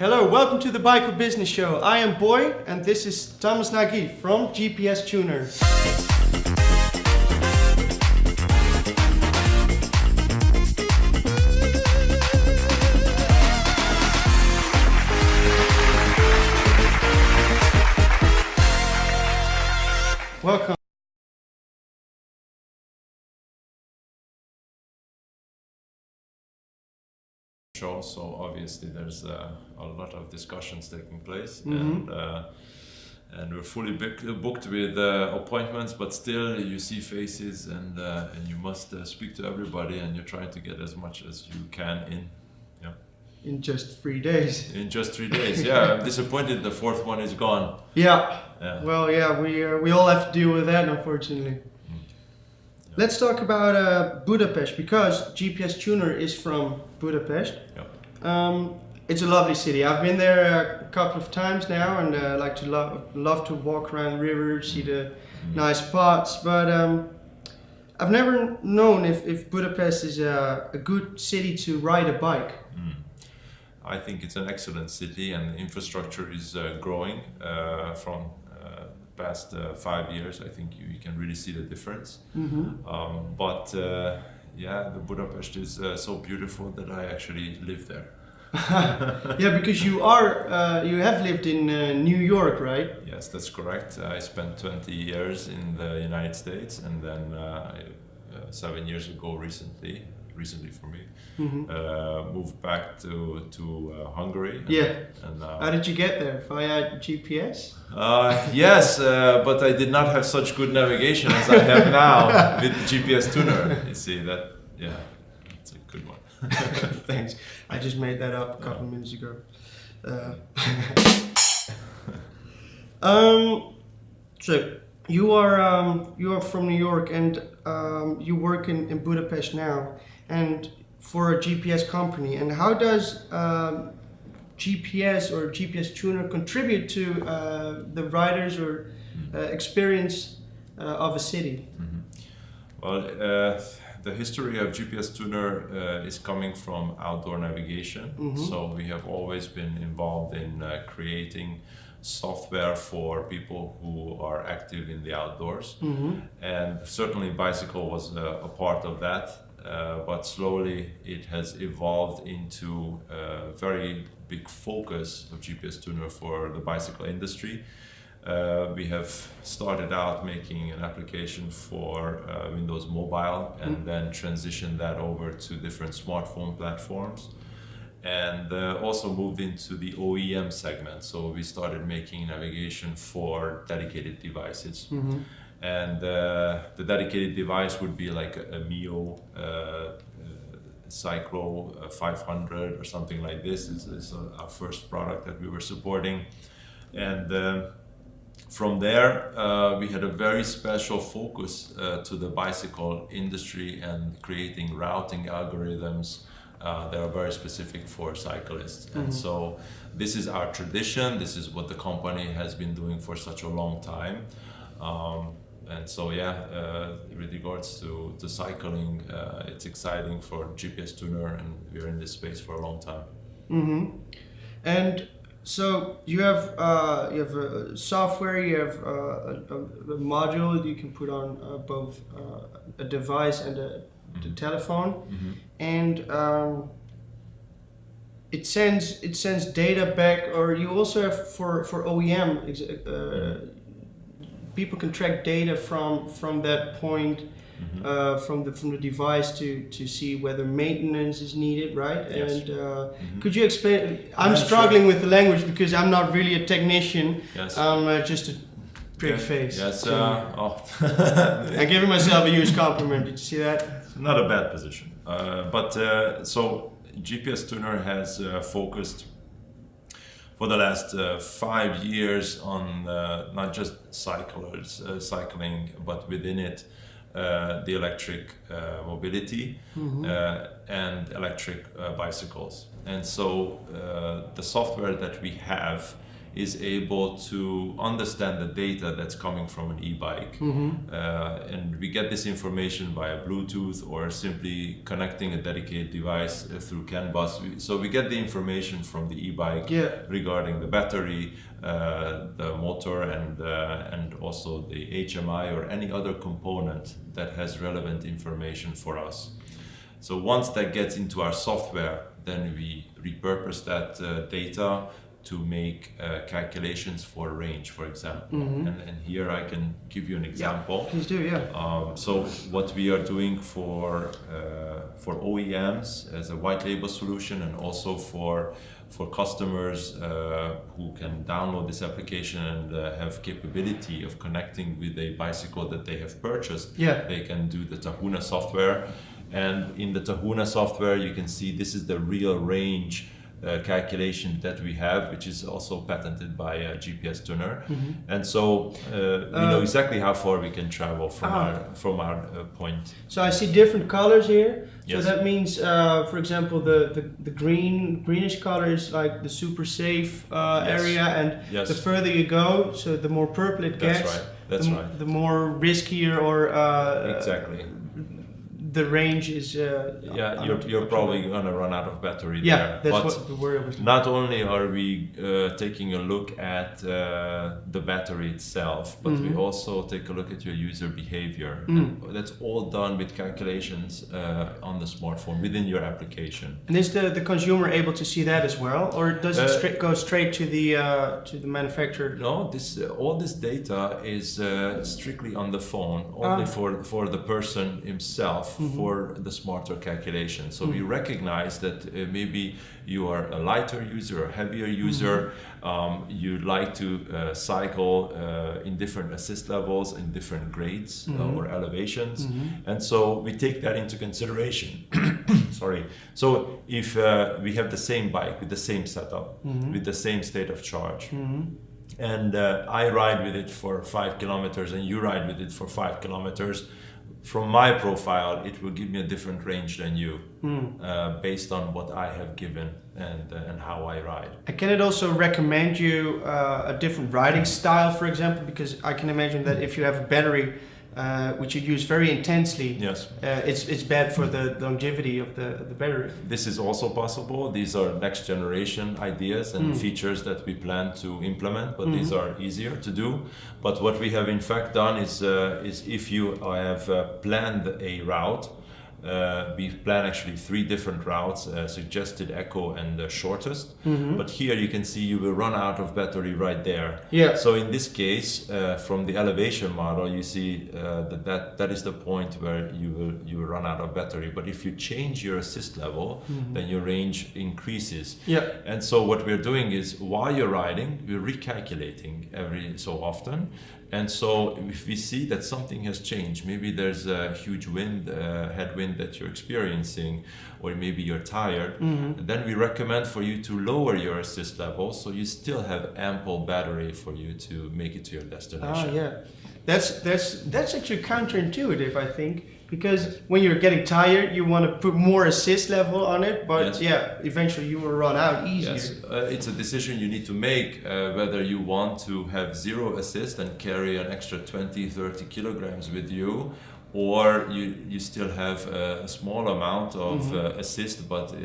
Hello, welcome to the Bicycle Business Show. I am Boy and this is Tamas Nagy from GPS Tuner. Welcome. Show, so obviously there's a lot of discussions taking place, and we're fully booked with appointments, but still you see faces, and you must speak to everybody, and you're trying to get as much as you can in. In just 3 days. In just 3 days, yeah. I'm disappointed the fourth one is gone. Yeah. Well, yeah, we all have to deal with that, unfortunately. Let's talk about Budapest, because GPS Tuner is from Budapest. It's a lovely city. I've been there a couple of times now, and like to love to walk around the river, see the nice spots. But I've never known if Budapest is a good city to ride a bike. I think it's an excellent city, and the infrastructure is growing from past 5 years. I think you can really see the difference. The Budapest is so beautiful that I actually live there. Yeah, because you have lived in New York, right? Yes, that's correct. I spent 20 years in the United States, and then 7 years ago, recently for me, moved back to Hungary. And how did you get there? Via GPS? Yes, but I did not have such good navigation as I have now with the GPS Tuner. You see that? Yeah, it's a good one. Thanks. I just made that up a couple of minutes ago. So you are from New York, and you work in Budapest now, and for a GPS company. And how does GPS or GPS Tuner contribute to the riders or experience of a city? Well, the history of GPS Tuner is coming from outdoor navigation. So we have always been involved in creating software for people who are active in the outdoors. And certainly bicycle was a part of that. But slowly it has evolved into a very big focus of GPS Tuner for the bicycle industry. We have started out making an application for Windows Mobile, and then transitioned that over to different smartphone platforms, and also moved into the OEM segment. So we started making navigation for dedicated devices. And the dedicated device would be like a Mio Cyclo 500 or something like this. This is our first product that we were supporting. And from there, we had a very special focus to the bicycle industry and creating routing algorithms that are very specific for cyclists. And so this is our tradition. This is what the company has been doing for such a long time. And so, with regards to cycling, it's exciting for GPS Tuner, and we're in this space for a long time. And so you have a software, you have a module that you can put on both a device and the telephone, and it sends data back. Or you also have for OEM. People can track data from that point, from the device to see whether maintenance is needed, right? Yes. And could you explain? I'm struggling with the language because I'm not really a technician. Yes. I'm just a pretty face. Yes. I'm giving myself a huge compliment. Did you see that? Not a bad position. So GPS Tuner has focused for the last 5 years on not just cycling, but within it the electric mobility and electric bicycles. And so the software that we have is able to understand the data that's coming from an e-bike. And we get this information via Bluetooth or simply connecting a dedicated device through CAN bus. So we get the information from the e-bike regarding the battery, the motor, and also the HMI or any other component that has relevant information for us. So once that gets into our software, then we repurpose that data to make calculations for range, for example. And here I can give you an example. Please do, So what we are doing for OEMs as a white label solution, and also for customers who can download this application and have capability of connecting with a bicycle that they have purchased, they can do the Tahuna software. And in the Tahuna software, you can see this is the real range calculation that we have, which is also patented by GPS Tuner. And so we know exactly how far we can travel from our point. So I see different colors here. Yes. So that means, for example, the greenish color is like the super safe area, and the further you go, so the more purple it gets. That's right. The more riskier or exactly. The range is you're probably gonna run out of battery there. Yeah, that's what the word was. Not only are we taking a look at the battery itself, but we also take a look at your user behavior. And that's all done with calculations on the smartphone within your application. And is the consumer able to see that as well, or does it go straight to the manufacturer? No, all this data is strictly on the phone, only for the person himself. For the smarter calculation. So we recognize that maybe you are a lighter user, a heavier user, you like to cycle in different assist levels, in different grades or elevations. And so we take that into consideration. Sorry. So if we have the same bike with the same setup, with the same state of charge, and I ride with it for 5 kilometers and you ride with it for 5 kilometers, from my profile, it will give me a different range than you, based on what I have given and how I ride. And can it also recommend you a different riding style, for example? Because I can imagine that if you have a battery which you use very intensely, it's bad for the longevity of the battery. This is also possible. These are next generation ideas and features that we plan to implement, but these are easier to do. But what we have in fact done is if you have planned a route, we plan actually 3 different routes, suggested, eco, and the shortest. But here you can see you will run out of battery right there. So in this case, from the elevation model, you see that is the point where you will run out of battery. But if you change your assist level, then your range increases. And so what we're doing is, while you're riding, we're recalculating every so often. And so if we see that something has changed, maybe there's a huge headwind that you're experiencing, or maybe you're tired, then we recommend for you to lower your assist level so you still have ample battery for you to make it to your destination. That's actually counterintuitive, I think. Because when you're getting tired, you want to put more assist level on it, but eventually you will run out easier. It's a decision you need to make, whether you want to have 0 assist and carry an extra 20-30 kilograms with you, or you still have a small amount of assist, but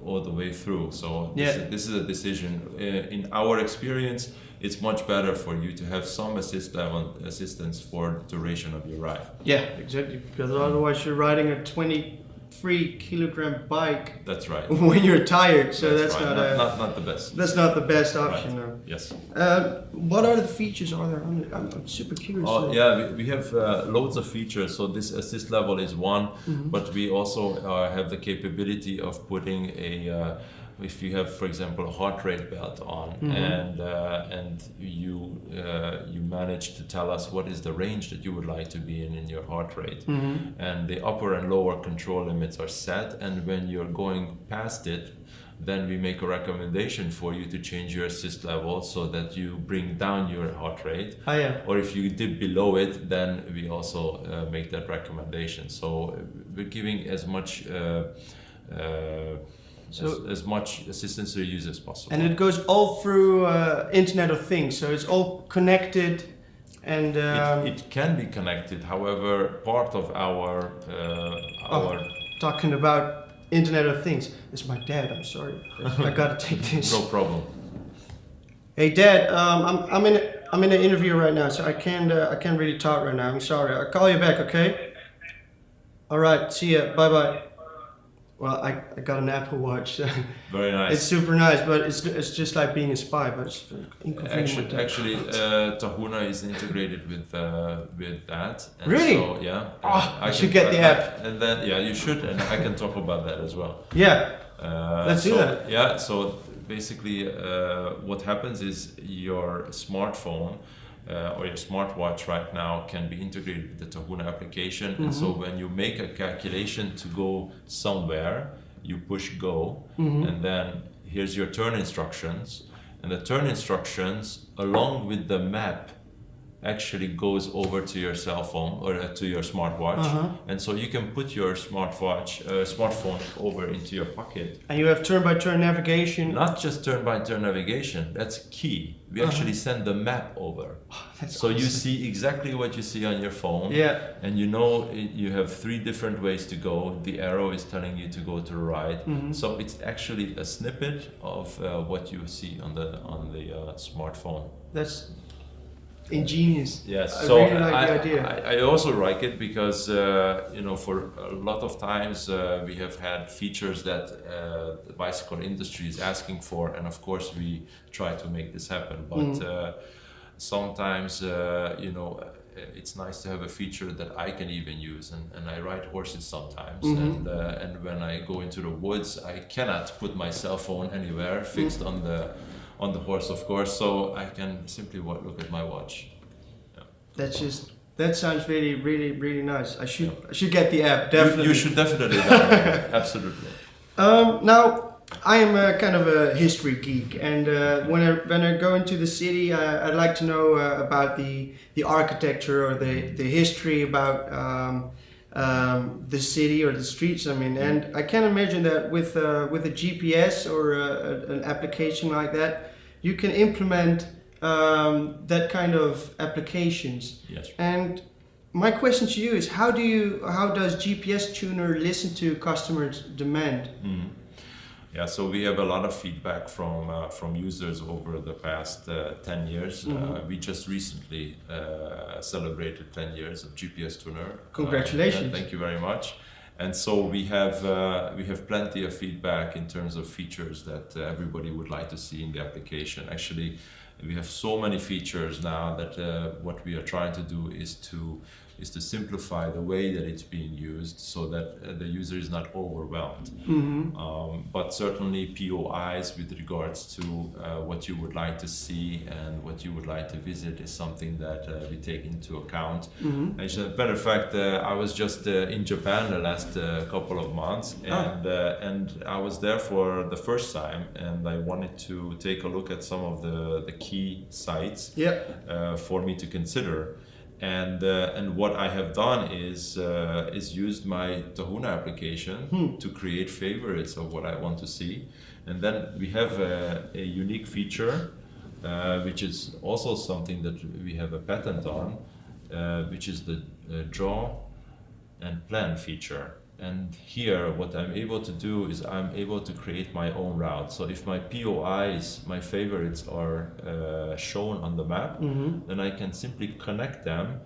all the way through. So this is a decision. In our experience, it's much better for you to have some assistance for the duration of your ride. Yeah, exactly. Because otherwise you're riding a 23-kilogram bike. That's right. When you're tired, so that's not the best. That's not the best option. Right. No. Yes. What other features are there on it? I'm super curious. We have loads of features. So this assist level is one, but we also have the capability of putting if you have, for example, a heart rate belt on, and you manage to tell us what is the range that you would like to be in your heart rate, and the upper and lower control limits are set, and when you're going past it, then we make a recommendation for you to change your assist level so that you bring down your heart rate. Or if you dip below it, then we also make that recommendation. So we're giving as much as much assistance to the user as possible. And it goes all through Internet of Things, so it's all connected. And it can be connected. However, part of our talking about Internet of Things. It's my dad. I'm sorry. I gotta take this. No problem. Hey, Dad. I'm in an interview right now, so I can't really talk right now. I'm sorry. I'll call you back. Okay. All right. See ya. Bye bye. Well, I got an Apple Watch. Very nice. It's super nice, but it's just like being a spy. But it's inconvenient. Actually, Tahuna is integrated with that. And really? So, yeah. I should get the app. And then you should, and I can talk about that as well. Yeah. Let's do that. Yeah. So basically, what happens is your smartphone. Or your smartwatch right now can be integrated with the Tahuna application, and so when you make a calculation to go somewhere, you push go, and then here's your turn instructions, and the turn instructions along with the map actually goes over to your cell phone or to your smartwatch, and so you can put your smartphone over into your pocket. And you have turn-by-turn navigation. Not just turn-by-turn navigation. That's key. We actually send the map over, so awesome. you see exactly what you see on your phone. Yeah. And you know you have 3 different ways to go. The arrow is telling you to go to the right. So it's actually a snippet of what you see on the smartphone. That's ingenious. Yes, I so really like the idea. I also like it because for a lot of times we have had features that the bicycle industry is asking for, and of course we try to make this happen. But sometimes it's nice to have a feature that I can even use, and I ride horses sometimes, and when I go into the woods, I cannot put my cell phone anywhere fixed on the horse, of course, so I can simply look at my watch. Yeah. That sounds really, really, really nice. I should get the app, definitely. You should definitely download it. Absolutely. Now, I am a kind of a history geek, and when I go into the city, I'd like to know about the architecture or the history about the city or the streets. I mean, and I can imagine that with a GPS or an application like that, you can implement that kind of applications. Yes. And my question to you is, how does GPS Tuner listen to customers' demand? Yeah, so we have a lot of feedback from users over the past 10 years. We just recently celebrated 10 years of GPS Tuner. Congratulations! Thank you very much. And so we have plenty of feedback in terms of features that everybody would like to see in the application. Actually, we have so many features now that what we are trying to do is to simplify the way that it's being used so that the user is not overwhelmed. But certainly POIs with regards to what you would like to see and what you would like to visit is something that we take into account. As a matter of fact, I was just in Japan the last couple of months, and I was there for the first time, and I wanted to take a look at some of the key sites for me to consider. And what I have done is used my Tahuna application to create favorites of what I want to see, and then we have a unique feature, which is also something that we have a patent on, which is the draw and plan feature. And here, what I'm able to do is I'm able to create my own route. So if my POIs, my favorites, are shown on the map, then I can simply connect them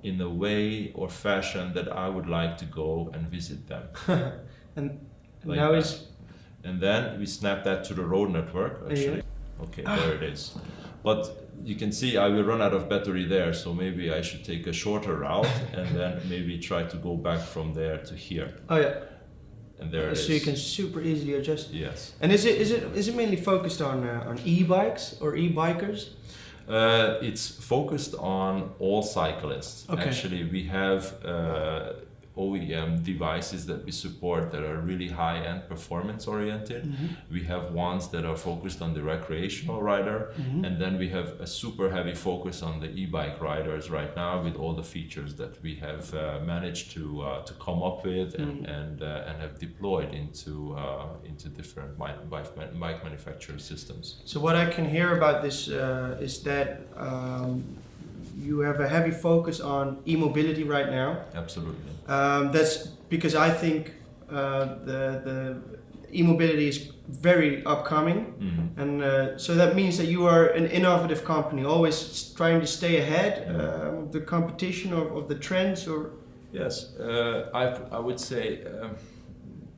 in a way or fashion that I would like to go and visit them. And like now that. is. And then we snap that to the road network, actually. Okay, there it is. But you can see I will run out of battery there, so maybe I should take a shorter route and then maybe try to go back from there to here. Oh yeah. And there it is. So you can super easily adjust. Yes. And is it mainly focused on e-bikes or e-bikers? It's focused on all cyclists. Okay. Actually, we have OEM devices that we support that are really high-end performance oriented. We have ones that are focused on the recreational rider, and then we have a super heavy focus on the e-bike riders right now with all the features that we have managed to come up with and have deployed into different bike manufacturer systems. So what I can hear about this is that you have a heavy focus on e-mobility right now. Absolutely. That's because I think the e-mobility is very upcoming, and so that means that you are an innovative company, always trying to stay ahead of the competition of the trends. Or yes, I would say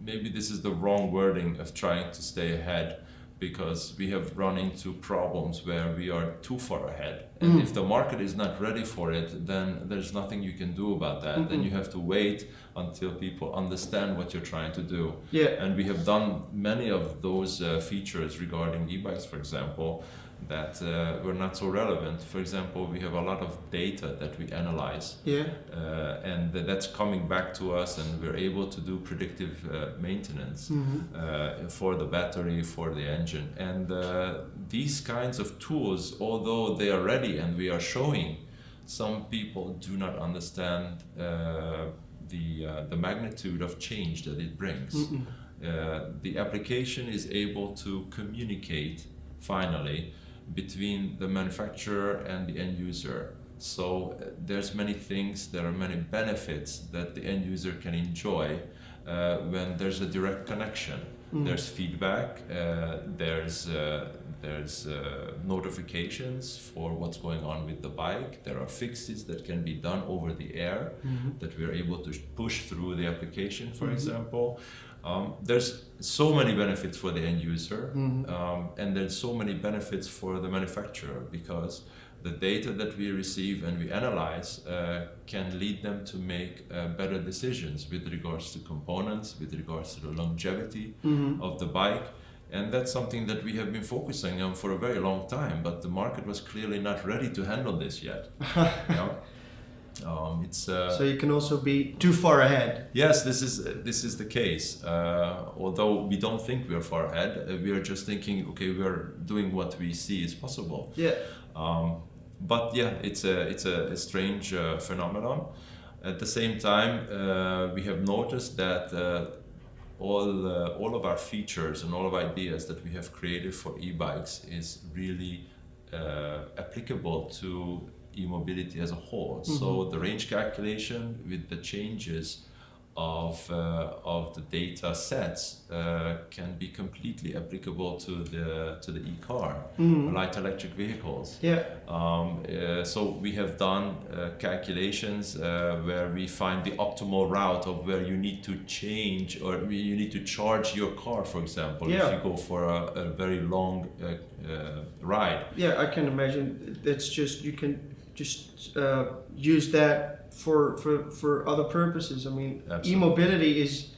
maybe this is the wrong wording of trying to stay ahead, because we have run into problems where we are too far ahead. And if the market is not ready for it, then there's nothing you can do about that. Then you have to wait until people understand what you're trying to do. Yeah. And we have done many of those features regarding e-bikes, for example, that were not so relevant. For example, we have a lot of data that we analyze, and that's coming back to us, and we're able to do predictive maintenance for the battery, for the engine. And these kinds of tools, although they are ready and we are showing, some people do not understand the magnitude of change that it brings. The application is able to communicate finally between the manufacturer and the end user. So there's many things, there are many benefits that the end user can enjoy when there's a direct connection. There's feedback, there's notifications for what's going on with the bike. There are fixes that can be done over the air that we're able to push through the application, for example. There's so many benefits for the end user, and there's so many benefits for the manufacturer, because the data that we receive and we analyze can lead them to make better decisions with regards to components, with regards to the longevity of the bike. And that's something that we have been focusing on for a very long time, but the market was clearly not ready to handle this yet. You know? So you can also be too far ahead. Yes, this is the case. Although we don't think we are far ahead, we are just thinking, okay, we are doing what we see is possible. Yeah. But yeah, it's a strange phenomenon. At the same time, we have noticed that all of our features and all of ideas that we have created for e-bikes is really applicable to e-mobility as a whole. So the range calculation with the changes of the data sets can be completely applicable to the e-car, light electric vehicles. Yeah. So we have done calculations where we find the optimal route of where you need to change or you need to charge your car, for example, if you go for a very long ride. Yeah, I can imagine. That's just, you can just use that for other purposes. I mean, e-mobility is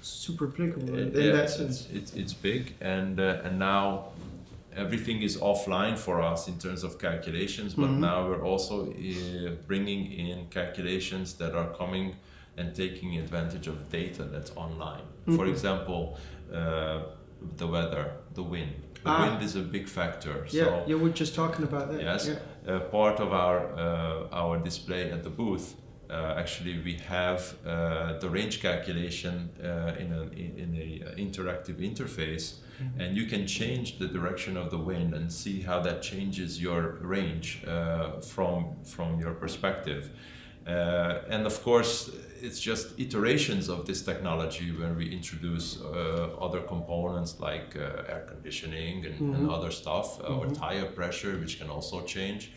super applicable in that sense. It's big, and now everything is offline for us in terms of calculations, but now we're also bringing in calculations that are coming and taking advantage of data that's online. For example, the weather, the wind. The wind is a big factor. Yeah, you were just talking about that. Yes, part of our display at the booth. Actually, we have the range calculation in a interactive interface, and you can change the direction of the wind and see how that changes your range from your perspective. And of course, it's just iterations of this technology where we introduce other components like air conditioning and other stuff, or tire pressure, which can also change.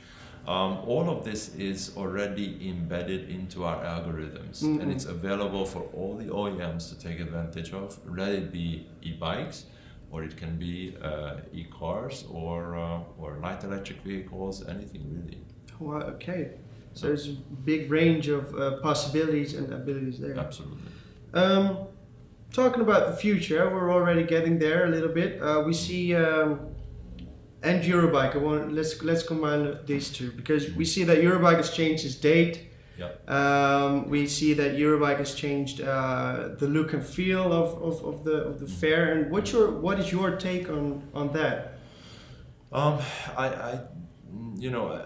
All of this is already embedded into our algorithms, and it's available for all the OEMs to take advantage of, let it be e-bikes, or it can be e-cars or light electric vehicles, anything really. Well, okay. So there's a big range of possibilities and abilities there. Absolutely. Talking about the future, we're already getting there a little bit. We see and Eurobike. Let's combine these two, because we see that Eurobike has changed its date. Yeah. We see that Eurobike has changed the look and feel of the fair. And what is your take on that?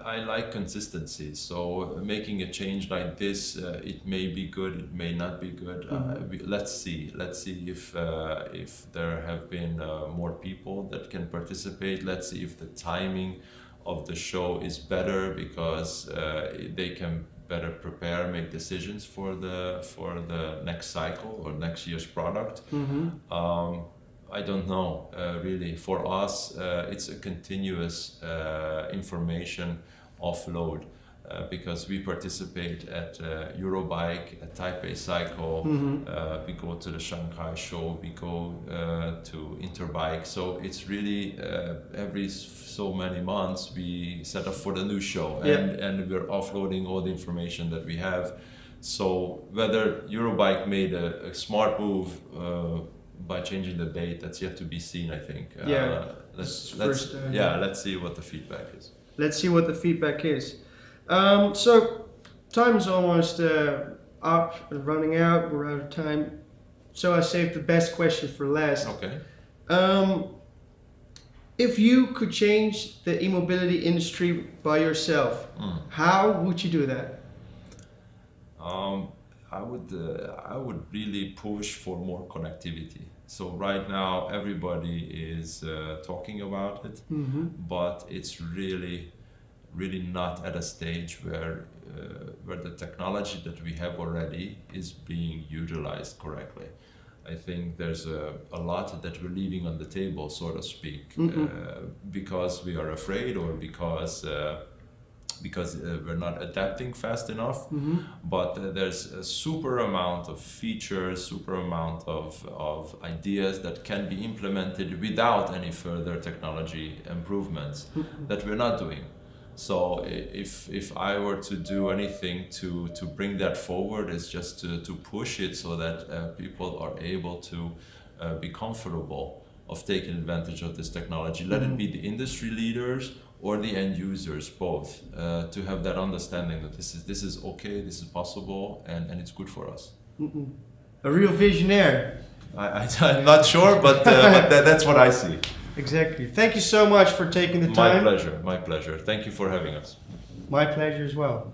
I like consistency. So making a change like this, it may be good, it may not be good. Let's see. Let's see if there have been more people that can participate. Let's see if the timing of the show is better because they can better prepare, make decisions for the next cycle or next year's product. I don't know, really. For us, it's a continuous information offload because we participate at Eurobike, at Taipei Cycle, we go to the Shanghai show, we go to Interbike. So it's really every so many months we set up for the new show and we're offloading all the information that we have. So whether Eurobike made a smart move by changing the date, that's yet to be seen, I think. Let's see what the feedback is. Let's see what the feedback is. So time is almost up and running out. We're out of time. So I saved the best question for last. Okay. If you could change the immobility industry by yourself, how would you do that? I would really push for more connectivity. So right now everybody is talking about it, but it's really not at a stage where the technology that we have already is being utilized correctly. I think there's a lot that we're leaving on the table, so to speak, because we are afraid or because we're not adapting fast enough. But there's a super amount of features, super amount of ideas that can be implemented without any further technology improvements that we're not doing. So if I were to do anything to bring that forward, is just to push it so that people are able to be comfortable of taking advantage of this technology. Let it be the industry leaders or the end users, both, to have that understanding that this is okay, this is possible, and it's good for us. A real visionaire. I'm not sure, but that's what I see. Exactly. Thank you so much for taking the time. My pleasure. Thank you for having us. My pleasure as well.